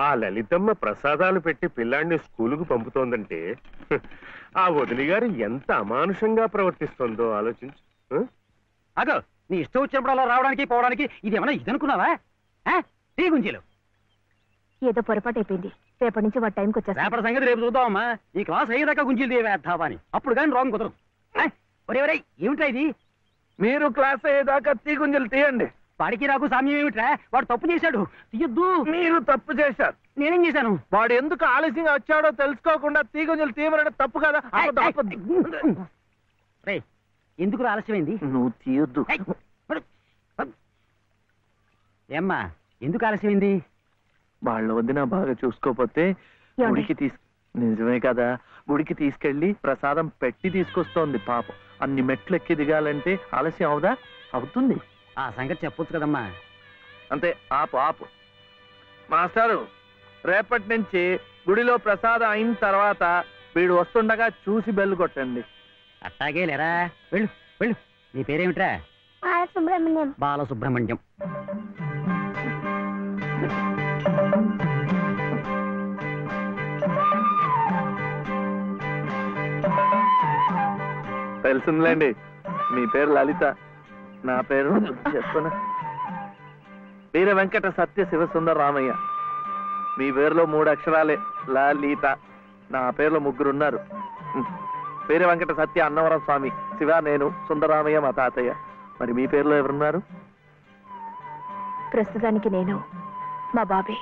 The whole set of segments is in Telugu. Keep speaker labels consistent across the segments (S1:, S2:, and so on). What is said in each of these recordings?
S1: ఆ లలితమ్మ ప్రసాదాలు పెట్టి పిల్లాడిని స్కూలుకు పంపుతోందంటే ఆ వదిలి గారు ఎంత అమానుషంగా ప్రవర్తిస్తుందో ఆలోచించు.
S2: అగో నీ ఇష్టం వచ్చినప్పుడు అలా రావడానికి పోవడానికి ఇది ఏమన్నా ఇదనుకున్నావా? టీ గుంజీలు
S3: ఏదో పొరపాటు అయిపోయింది. రేపటి నుంచి వాటి టైంకి వచ్చేస్తా.
S2: రేపటి సంగతి రేపు చూద్దామమ్మా. ఈ క్లాస్ అయ్యేదాకా గుంజీలు తీవేద్దావా అని. అప్పుడు కానీ రాంగ్ కుదరదు. ఒరే ఒరే ఏమిట్రా ఇది?
S4: మీరు క్లాస్ అయ్యేదాకా తీగుంజలు తీయండి.
S2: వాడికి నాకు సామ్యం ఏమిట్రా? వాడు తప్పు చేశాడు, తీయొద్దు.
S4: మీరు తప్పు చేశారు.
S2: నేనేం చేశాను?
S4: వాడు ఎందుకు ఆలస్యంగా వచ్చాడో తెలుసుకోకుండా తీగుంజలు తీయమనడం తప్పు కదా.
S2: రే ఎందుకు ఆలస్యమైంది?
S4: నువ్వు తీయొద్దు.
S2: ఏమ్మా ఎందుకు ఆలస్యమైంది?
S4: వాళ్ళ వద్దిన బాగా చూసుకోపోతే గుడికి నిజమే కదా, గుడికి తీసుకెళ్లి ప్రసాదం పెట్టి తీసుకొస్తోంది పాపం. అన్ని మెట్లు ఎక్కి దిగాలంటే ఆలస్యం అవుదా? అవుతుంది.
S2: ఆ సంగతి చెప్పొచ్చు కదమ్మా.
S4: అంతే, ఆపు ఆపు. మాస్టారు, రేపటి నుంచి గుడిలో ప్రసాదం అయిన తర్వాత వీడు వస్తుండగా చూసి బెల్లు కొట్టండి.
S2: అట్టాగే లేరా, వెళ్ళు వెళ్ళు. నీ పేరేమిట్రా?
S3: బాలసుబ్రహ్మణ్యం.
S2: బాలసుబ్రహ్మణ్యం.
S4: తెలుసుందిలేండి, మీ పేరు లలిత, నా పేరు చెప్పున వీర వెంకట సత్య శివసుందర రామయ్య. మీ పేరులో 3 అక్షరాలే, లలిత. నా పేరులో 3 ఉన్నారు. వీర వెంకట సత్య అన్నవరం స్వామి, శివ నేను, సుందరరామయ్య మా తాతయ్య. మరి మీ పేరులో ఎవరున్నారు?
S3: ప్రస్తుతానికి నేను, మా బాబే.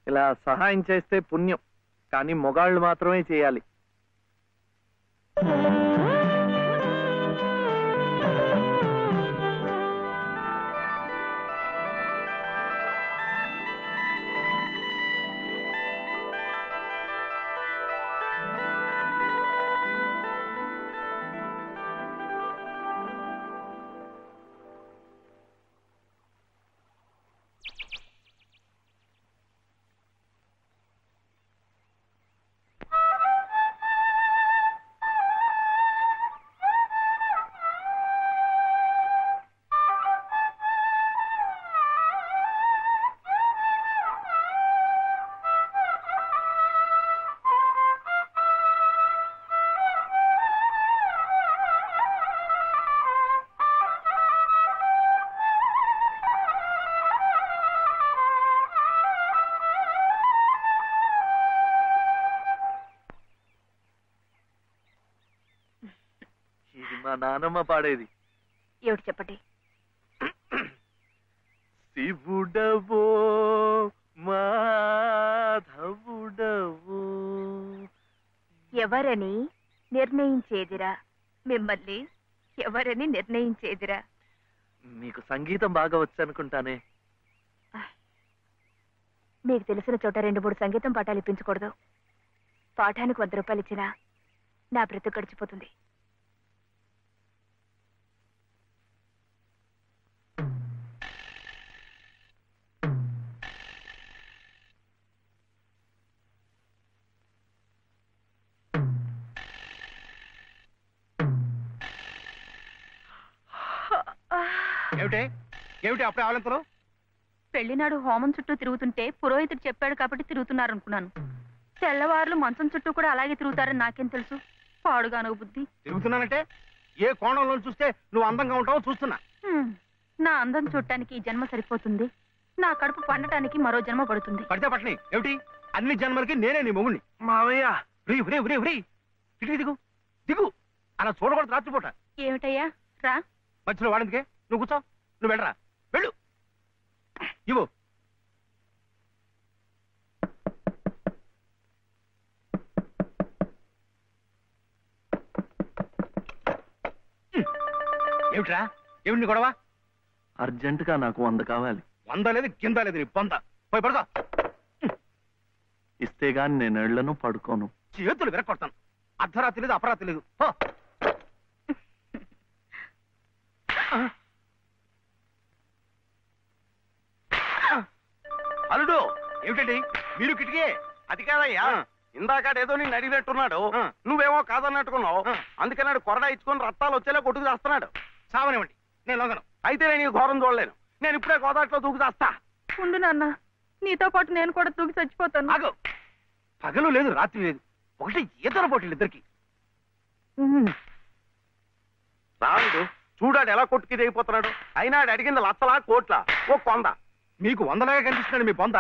S4: ఇలా సహాయం చేస్తే పుణ్యం, కానీ మొగాళ్ళు మాత్రమే చేయాలి. మా నానమ్మ పాడేది.
S3: ఏమిటి చెప్పండి?
S4: శివుడవో మాధవుడవో
S3: ఎవరని నిర్ణయించేదిరా? మిమ్మల్ని ఎవరని నిర్ణయించేదిరా?
S4: మీకు సంగీతం బాగా వచ్చనుకుంటానే.
S3: మీకు తెలిసిన చోట 2-3 సంగీతం పాఠాలు ఇప్పించకూడదు. పాఠానికి 100 రూపాయలు ఇచ్చినా నా బ్రతుకు గడిచిపోతుంది.
S2: ఏమిటి అప్పుడే ఆలంతరం?
S3: పెళ్లినాడు హోమం చుట్టూ తిరుగుతుంటే పురోహితుడు చెప్పాడు కాబట్టి తిరుగుతున్నారనుకున్నాను. తెల్లవారులు మంచం చుట్టూ కూడా అలాగే తిరుగుతారని నాకేం తెలుసు? పాడుగాను బుద్ధి.
S2: తిరుగుతున్నానంటే ఏ కోణంలో చూస్తే నువ్వు అందంగా ఉంటావో చూస్తున్నా.
S3: నా అందం చూడటానికి ఈ జన్మ సరిపోతుంది. నా కడుపు పండటానికి మరో జన్మ పడుతుంది.
S2: పడితే పట్టని ఏమిటి? అన్ని జన్మలకి నేనే నీ మొగుణ్ణి.
S4: మావయ్య
S2: దిగు దిగు, అలా చూడకూడదు రాత్రిపూట.
S3: ఏమిటయ్యా రా.
S2: మధ్యలో వాడిందికే, నువ్వు కూర్చో. నువ్వు వెళ్ళరా, వెళ్ళు. ఇవ్వు. ఏమిట్రా, ఏమిటి గొడవ?
S4: అర్జెంటుగా నాకు 100 కావాలి.
S2: 100 లేదు కింద లేదు, నీ పొంద. పోయి పడుకో.
S4: ఇస్తే గాని నేను ఎళ్లను, పడుకోను.
S2: చేతులు విరక్కొడతాను. అర్ధరాత్రి లేదు అపరాత్రి లేదు. ఏమిటండి మీరు కిటికీ?
S5: అది కాదయ్యా, ఇందాకాడేదో నేను అడిగినట్టున్నాడు, నువ్వేమో కాదన్నట్టుకున్నావు. అందుకన్నాడు కొరడా ఇచ్చుకొని రక్తాలు వచ్చేలా కొట్టుకు చేస్తున్నాడు.
S2: సావనివ్వండి, నేను లొంగను.
S5: అయితే నేను ఈ ఘోరం చూడలేను. నేను ఇప్పుడే గోదాట్లో దూకు చేస్తా.
S3: ఉండు నాన్న, నీతో పాటు నేను కూడా దూకి చచ్చిపోతాను.
S2: ఆగు. పగలు లేదు రాత్రి లేదు, ఒకటి ఈతల పోటీలు ఇద్దరికి.
S5: రాడు చూడాడు ఎలా కొట్టుకి దిగిపోతున్నాడు. అయినా ఆడు అడిగింది లచ్చలా కోట్ల ఓ కొంద.
S2: మీకు వందలాగా కనిపిస్తున్నాడు మీ బొంద.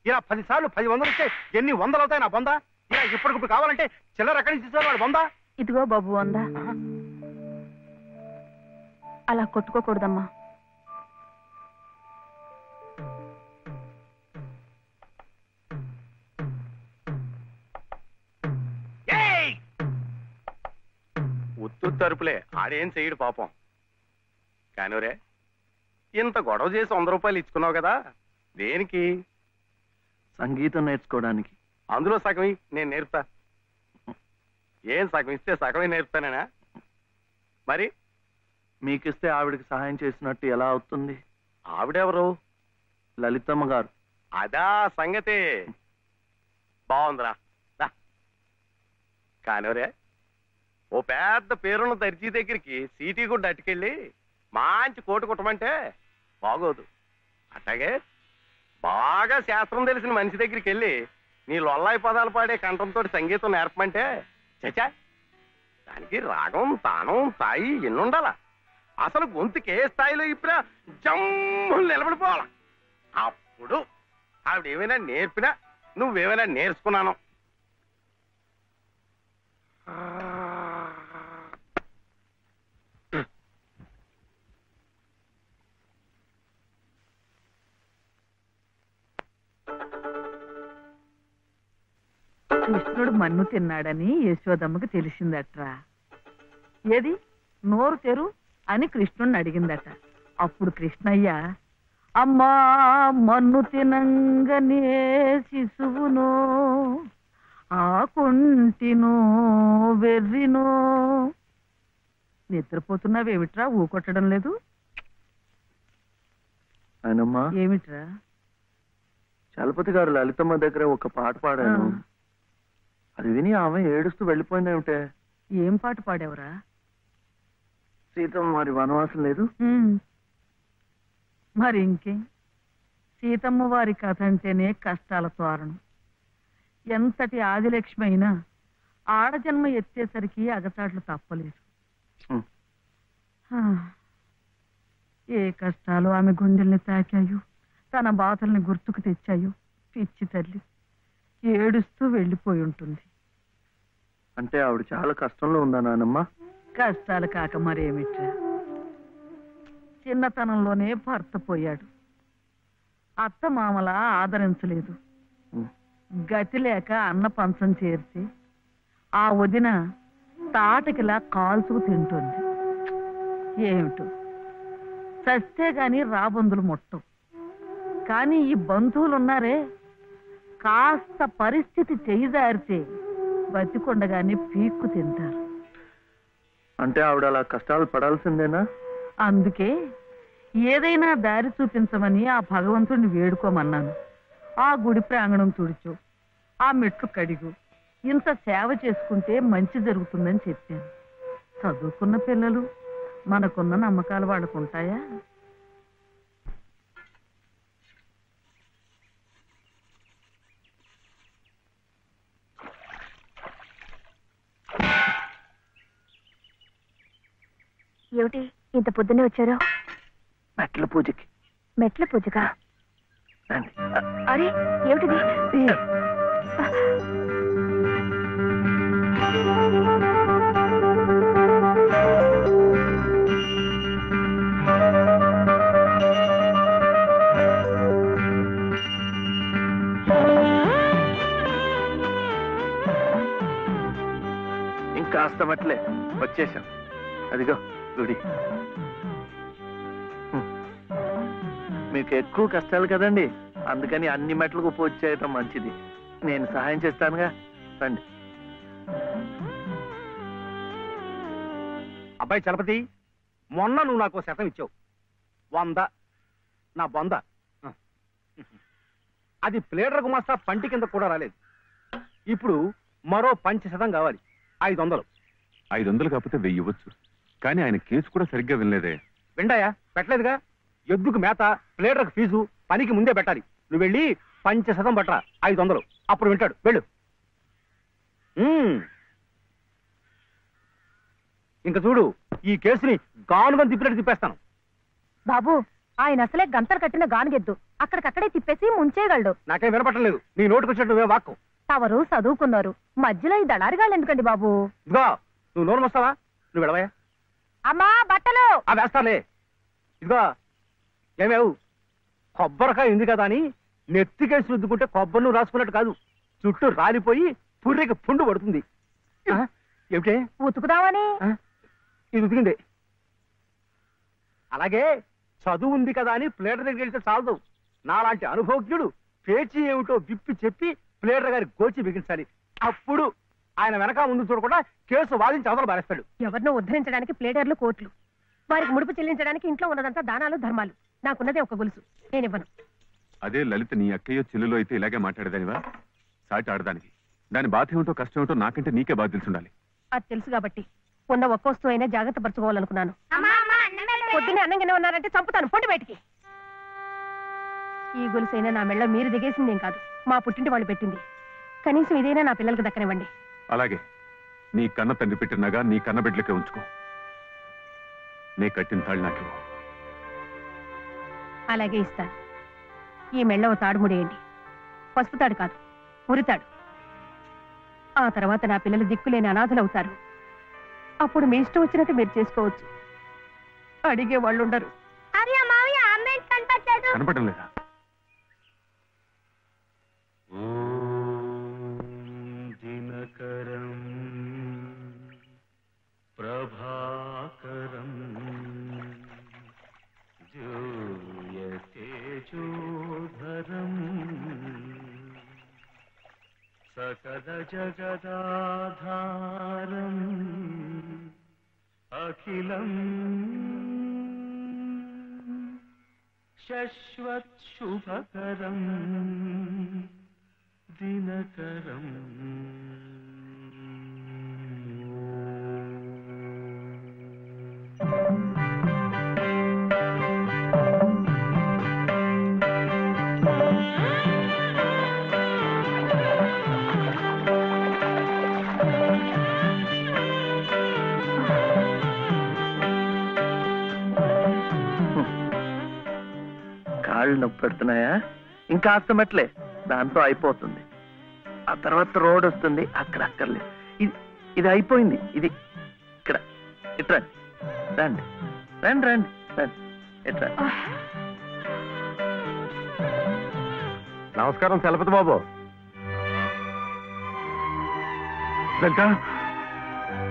S2: ఇలా 10 సార్లు 10 వందలు ఇస్తే ఎన్ని వందలు అవుతాయి నా బొంద? ఇలా ఇప్పటికిప్పుడు కావాలంటే చిల్లర ఎక్కడి నుంచి ఇస్తారు వాడు బొంద?
S3: ఇదిగో బాబు అందా, అలా కొట్టుకోకూడదమ్మా.
S5: ఉత్తు తరుపులే, ఆడేం చెయ్యడు పాపం. కానివరే, ఇంత గొడవ చేసి 100 రూపాయలు ఇచ్చుకున్నావు కదా, దేనికి?
S4: సంగీతం నేర్చుకోవడానికి.
S5: అందులో సగం నేను నేర్పుతా. ఏం సగం ఇస్తే సగమే నేర్పుతానేనా? మరి
S4: మీకిస్తే ఆవిడకి సహాయం చేసినట్టు ఎలా అవుతుంది?
S5: ఆవిడెవరు?
S4: లలితమ్మ గారు.
S5: అదా సంగతి. బాగుందిరా. కానివరే, ఓ పెద్ద పేరున్న దర్జీ దగ్గరికి సీటీ కూడా అట్టుకెళ్ళి మంచి కోటు కుట్టమంటే బాగోదు. అట్లాగే బాగా శాస్త్రం తెలిసిన మనిషి దగ్గరికి వెళ్ళి నీ లొల్లాయి పదాలు పాడే కంఠంతో సంగీతం నేర్పమంటే చచ్చా, దానికి రాగం తానం స్థాయి ఎన్నుండాలా? అసలు గొంతుకి ఏ స్థాయిలో ఇప్పుడా జమ్ములు నిలబడిపోవాలా. అప్పుడు ఆవిడేమైనా నేర్పినా నువ్వేమైనా నేర్చుకున్నాను.
S6: కృష్ణుడు మన్ను తిన్నాడని యశోదమ్మకి తెలిసిందట్రా. ఏది నోరు తెరు అని కృష్ణుడిని అడిగిందట. అప్పుడు కృష్ణయ్య, అమ్మా మన్ను తినంగనే శిశువునో ఆకుంటినో వెర్రినో. నిద్రపోతున్నావేమిట్రా, ఊకొట్టడం లేదు?
S4: ఆయనమ్మా,
S6: ఏమిట్రా?
S4: చలపతి గారు లలితమ్మ దగ్గర ఒక పాట పాడాను, అది విని ఆమె ఏడుస్తూ వెళ్ళిపోయిందేమిటే.
S6: ఏం పాట పాడావురా?
S4: సీతమ్మ మరి వనవాసం లేదు.
S6: మరి ఇంకేం, సీతమ్మ వారి కథ అంటేనే కష్టాల తోరణం. ఎంతటి ఆదిలక్ష్మి అయినా ఆడజన్మ ఎత్తేసరికి అగచాట్లు తప్పలేదు. ఏ కష్టాలు ఆమె గుండెల్ని తాకాయో, తన బాధల్ని గుర్తుకు తెచ్చాయో. పిచ్చి తల్లి ఏడుస్తూ వెళ్ళిపోయి ఉంటుంది.
S4: అంటే ఆవిడ చాలా కష్టంలో ఉందా నానమ్మ?
S6: కష్టాలు కాక మరేమిట్రా, చిన్నతనంలోనే భర్త పోయాడు. అత్త మామల ఆదరించలేదు. గతి లేక అన్న పంచం చేర్చి ఆ వదిన తాటకిలా కాల్చుకు తింటుంది. ఏమిటో చస్తే గాని రాబందులు ముట్టవు. కానీ ఈ బంధువులున్నారే, కాస్త పరిస్థితి చేయిదారితే బతికొండగానే పీక్కు తింటారు.
S4: అంటే ఆవిడ అలా కష్టాలు పడాల్సిందేనా?
S6: అందుకే ఏదైనా దారి చూపించమని ఆ భగవంతుడిని వేడుకోమన్నాను. ఆ గుడి ప్రాంగణం తుడిచు, ఆ మెట్లు కడిగు, ఇంత సేవ చేసుకుంటే మంచి జరుగుతుందని చెప్పాను. చదువుకున్న పిల్లలు, మనకున్న నమ్మకాలు వాళ్ళకుంటాయా?
S3: ఏమిటి ఇంత పొద్దున్నే వచ్చారు?
S4: మెట్ల పూజకి.
S3: మెట్ల పూజగా?
S4: రండి.
S3: అరే ఏమిటిది?
S4: ఇంకాస్త మెట్లే, వచ్చేసాం. అదిగో గుడి. మీకు ఎక్కువ కష్టాలు కదండి, అందుకని అన్ని మెట్లకు పూజ చేయటం మంచిది. నేను సహాయం చేస్తానుగా, రండి.
S2: అబ్బాయి చలపతి, మొన్న నువ్వు నాకు 100 ఇచ్చావు. 100 నా బొంద. అది ప్లేడర్ గుమాస్తా పంటి కింద కూడా రాలేదు. ఇప్పుడు మరో 500 కావాలి. 500.
S7: 500 కాకపోతే 1000 ఇవ్వచ్చు. కానీ ఆయన కేసు కూడా సరిగ్గా వినలేదే.
S2: విండాయా? పెట్టలేదుగా. ఎద్దుకు మేత, ప్లేడర్కు ఫీజు పనికి ముందే పెట్టాలి. నువ్వు వెళ్ళి 500 పట్టరా. 500 అప్పుడు వింటాడు. వెళ్ళు. ఇంకా చూడు, ఈ కేసుని గానుగా తిప్పినట్టు తిప్పేస్తాను.
S8: బాబు, ఆయన అసలే గంతలు కట్టిన గానుగెద్దు. అక్కడికక్కడే తిప్పేసి ముంచేయగలడు.
S2: నాకేం వినపట్టం లేదు. నీ నోటుకు వచ్చినట్టు నువ్వే వాక్కు.
S8: తవరు చదువుకున్నారు, మధ్యలో ఈ దళారిగాళ్ళు ఎందుకండి బాబు?
S2: ఇదిగో, నువ్వు నోరు వస్తావా? నువ్వు వెళ్ళవయ్యా.
S8: అమ్మా బట్టలు.
S2: వేస్తాలే. ఇదిగో, ఏమేవు, కొబ్బరికాయ ఉంది కదా అని నెత్తికేసి రుద్దుకుంటే కొబ్బరి నువ్వు రాసుకున్నట్టు కాదు. చుట్టూ రాలిపోయి పుర్రెకి పుండు పడుతుంది. ఏమిటే?
S8: ఉతుకుదామని.
S2: ఇది ఉతికింది. అలాగే చదువు ఉంది కదా అని ప్లేటర్ దగ్గరికి వెళ్తే చాలదు. నాలాంటి అనుభవజ్ఞుడు పేచీ ఏమిటో విప్పి చెప్పి ప్లేటర్ గారి గోచి బిగించాలి. అప్పుడు ఆయన వెనక ముందు చూడకుండా కేసు వాదించి అవతల బారేస్తాడు.
S8: ఎవరినో ఉద్ధరించడానికి ప్లేడర్లు, కోట్లు. వారికి ముడుపు చెల్లించడానికి ఇంట్లో ఉన్నదంతా దానాలు, ధర్మాలు. నాకున్నదే ఒక గొలుసు, నేనివ్వను.
S7: అదే లలిత నీ అక్కయ్యో చెల్లులో అయితే ఇలాగే మాట్లాడేదానివా? సాటి ఆడదానికి దాని బాధ ఏమిటో కష్టం ఏమిటో నాకంటే నీకే బాధ తెలుసుండాలి.
S8: అది తెలుసు కాబట్టి ఉన్న ఒక్క వస్తువు అయినా జాగ్రత్త పరచుకోవాలనుకున్నాను. పొద్దున్నే అన్నం గిన్నె ఉన్నారంటే చంపుతాను. పొండి బయటికి. ఈ గొలుసైనా నా మెళ్ళ మీరు దిగేసిందేం కాదు, మా పుట్టింటి వాళ్ళు పెట్టింది. కనీసం ఇదైనా నా పిల్లలకు దక్కనివ్వండి.
S7: అలాగే నీ కన్న తండ్రి పెట్టినగా నీ కన్న బిడ్డలకే ఉంచుకో. నీ కట్టిన తాళ్ళు నాకు
S8: అలాగే ఇస్తాను. ఈ మెళ్ళ ఓ తాడు ముడేయండి. పసుపు తాడు కాదు, ఉరితాడు. ఆ తర్వాత నా పిల్లలు దిక్కులేని అనాథలవుతారు. అప్పుడు మీ ఇష్టం వచ్చినట్టు మీరు చేసుకోవచ్చు. అడిగే వాళ్ళు ఉండరు.
S7: కనపడడం లేదా?
S1: దినకరం ప్రభాకరం జోయతేజోధరం సకల జగదాధారం అఖిలం శశ్వత్ శుభకరం దినకరం.
S4: కాళ్ళు నొప్పి పెడుతున్నాయా? ఇంకా అస్తమట్లే, దాంతో అయిపోతుంది. ఆ తర్వాత రోడ్ వస్తుంది, అక్కడ అక్కర్లేదు. ఇది అయిపోయింది. ఇది ఇక్కడ ఇట్రా. రండి రండి రండి రండి, ఇట్రా.
S5: నమస్కారం చలపతి బాబు.
S7: లలిత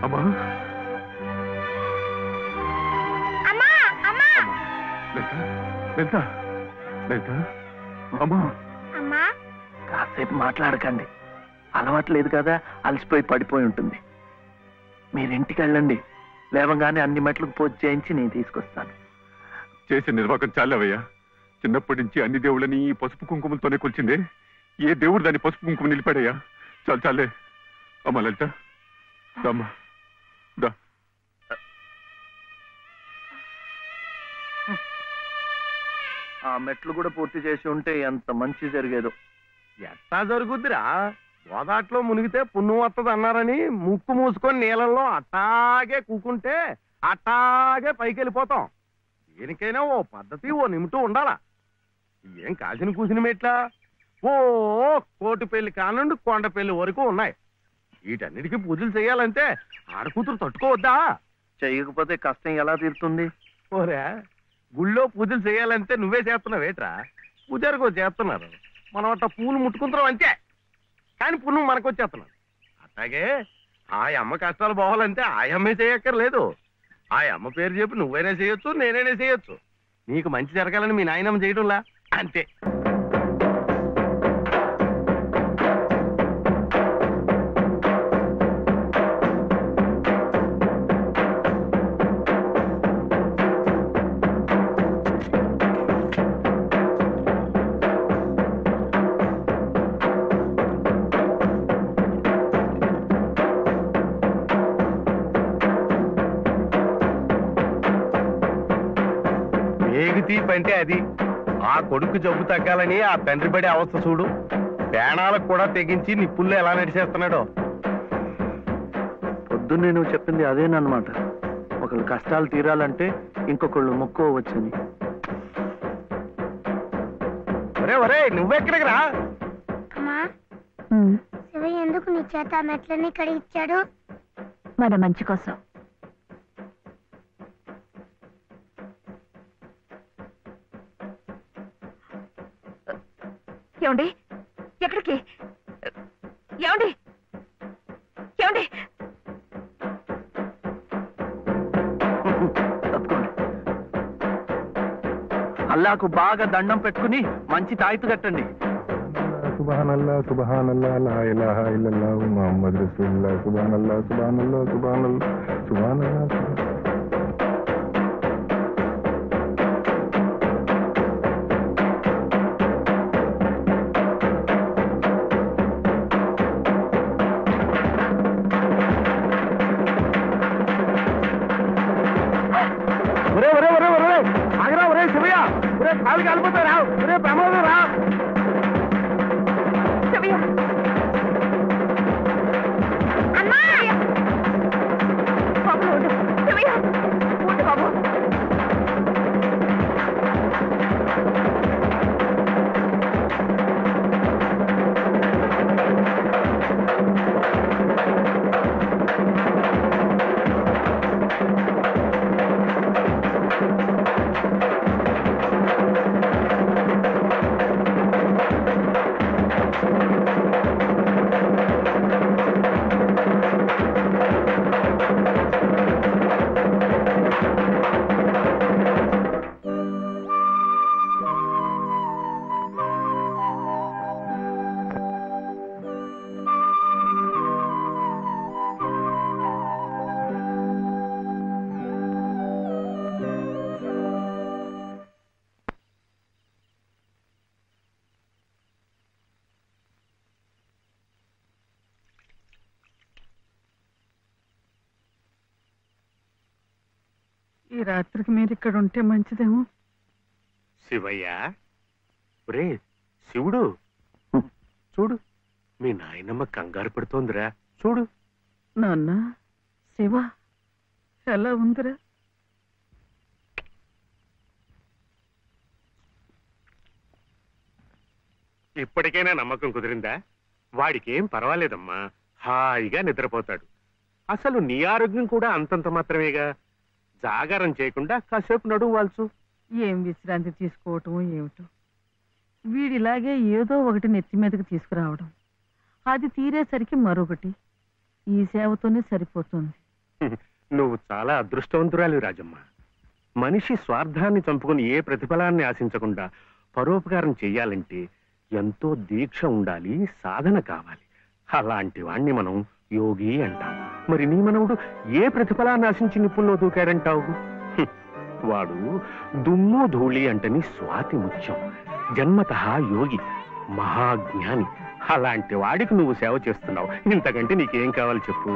S7: అమ్మా, లలిత లలిత లలిత అమ్మా.
S4: కాసేపు మాట్లాడకండి, అలవాటు లేదు కదా, అలసిపోయి పడిపోయి ఉంటుంది. మీరింటికి వెళ్ళండి, లేవగానే అన్ని మెట్లకు పూజ చేయించి నేను తీసుకొస్తాను.
S7: చేసే నిర్వాహకం చాలేవయ్యా. చిన్నప్పటి నుంచి అన్ని దేవుళ్ళని ఈ పసుపు కుంకుమలతోనే కొలిచిందే. ఏ దేవుడు దాన్ని పసుపు కుంకుమ నిలిపాడయ్యా? చాలు చాలే. అమ్మా లలిత దమ్మా దా.
S4: ఆ మెట్లు కూడా పూర్తి చేసి ఉంటే ఎంత మంచి జరిగేదో.
S5: ఎట్టా జరుగుద్దిరా? గోదాట్లో మునిగితే పుణ్యం వస్తుంది అన్నారని ముక్కు మూసుకొని నీళ్ళల్లో అట్టాగే కూకుంటే అట్టాగే పైకి వెళ్ళిపోతాం. దేనికైనా ఓ పద్ధతి, ఓ నిమిటూ ఉండాలా. ఏం కాసిన కూసిన మెట్లా? ఓ కోటి పెళ్లి కానుండి కొండ పెళ్లి వరకు ఉన్నాయి. వీటన్నిటికీ పూజలు చేయాలంటే ఆడకూతురు తట్టుకోవద్దా?
S4: చేయకపోతే కష్టం ఎలా తీరుతుంది?
S5: ఓరే, గుళ్ళో పూజలు చేయాలంటే నువ్వే చేస్తున్నావేట్రా? పూజారికో చేస్తున్నారు, మనం అట్ట పూలు ముట్టుకుంటున్నాం అంతే. కానీ పుణ్యం మనకు వచ్చేస్తున్నాం. అట్లాగే ఆ అమ్మ కష్టాలు పోవాలంటే ఆ అమ్మే చేయక్కర్లేదు. ఆ అమ్మ పేరు చెప్పి నువ్వైనా చేయొచ్చు, నేనైనా చేయొచ్చు. నీకు మంచి జరగాలని మీ నాయనమ్మ చేయడంలా అంతే. తీపి తీపి అంటే అది. ఆ కొడుకు జబ్బు తగ్గాలని ఆ తండ్రి పడే అవస్థ చూడు. ప్రాణాలకు కూడా తెగించి నిప్పుల్లో ఎలా నడిచేస్తున్నాడో.
S4: పొద్దున్నే నువ్వు చెప్పింది అదేనమాట. ఒకళ్ళు కష్టాలు తీరాలంటే ఇంకొకళ్ళు మొక్కోవచ్చని.
S5: ఒరే ఒరే నువ్వెక్కడికి రా.
S9: అమ్మా, శివయ్య ఎందుకు నీ చేత ఆ మెట్లన్నీ కడిగిచ్చాడు?
S3: మన మంచి కోసం. ఏమండి ఎక్కడికి? ఏమండి ఏమండి?
S4: తప్పుకోండి. అల్లాకు బాగా దండం పెట్టుకుని మంచి తాయితు కట్టండి.
S7: సుబ్హానల్లా సుబ్హానల్లా లా ఇలాహా ఇల్లల్లాహు ముహమ్మద్ రసూలుల్లాహ్ సుబ్హానల్లా సుబ్హానల్లా సుబ్హానల్లా సుబ్హానల్లా.
S2: ఒరే ఒరే ఒరే ఒరే ఆగరా ఒరే శివయ్య, ఒరే కాలు కాలిపోతారా? ఒరే ప్రమాదం రా.
S6: ఈ రాత్రికి మీరు ఇక్కడ ఉంటే మంచిదేమో.
S1: శివయ్య, ఒరే శివుడు, చూడు మీ నాయనమ్మ కంగారు పడుతోందిరా. చూడు.
S6: నాన్న శివ ఎలా ఉందిరా?
S1: ఇప్పటికైనా నమ్మకం కుదిరిందా? వాడికేం పర్వాలేదమ్మా, హాయిగా నిద్రపోతాడు. అసలు నీ ఆరోగ్యం కూడా అంతంత మాత్రమేగా. జాగారం చేయకుండా కాసేపు నడుము వాల్చు.
S6: ఏం విశ్రాంతి తీసుకోవటం ఏమిటో. వీడిలాగే ఏదో ఒకటి నెత్తి మీదకి తీసుకురావడం, అది తీరేసరికి మరొకటి. ఈ సేవతోనే సరిపోతుంది.
S1: నువ్వు చాలా అదృష్టవంతురాలి రాజమ్మ. మనిషి స్వార్థాన్ని చంపుకుని ఏ ప్రతిఫలాన్ని ఆశించకుండా పరోపకారం చెయ్యాలంటే ఎంతో దీక్ష ఉండాలి, సాధన కావాలి. అలాంటి వాణ్ణి మనం యోగి అంటాం. మరి నీ మనవుడు ఏ ప్రతిఫలాన్ని ఆశించి నిప్పుల్లో దూకాడంటావు? వాడు దుమ్ము ధూళి అంటని స్వాతి ముత్యం, జన్మతః యోగి, మహాజ్ఞాని. అలాంటి వాడికి నువ్వు సేవ చేస్తున్నావు. ఇంతకంటే నీకేం కావాలి చెప్పు?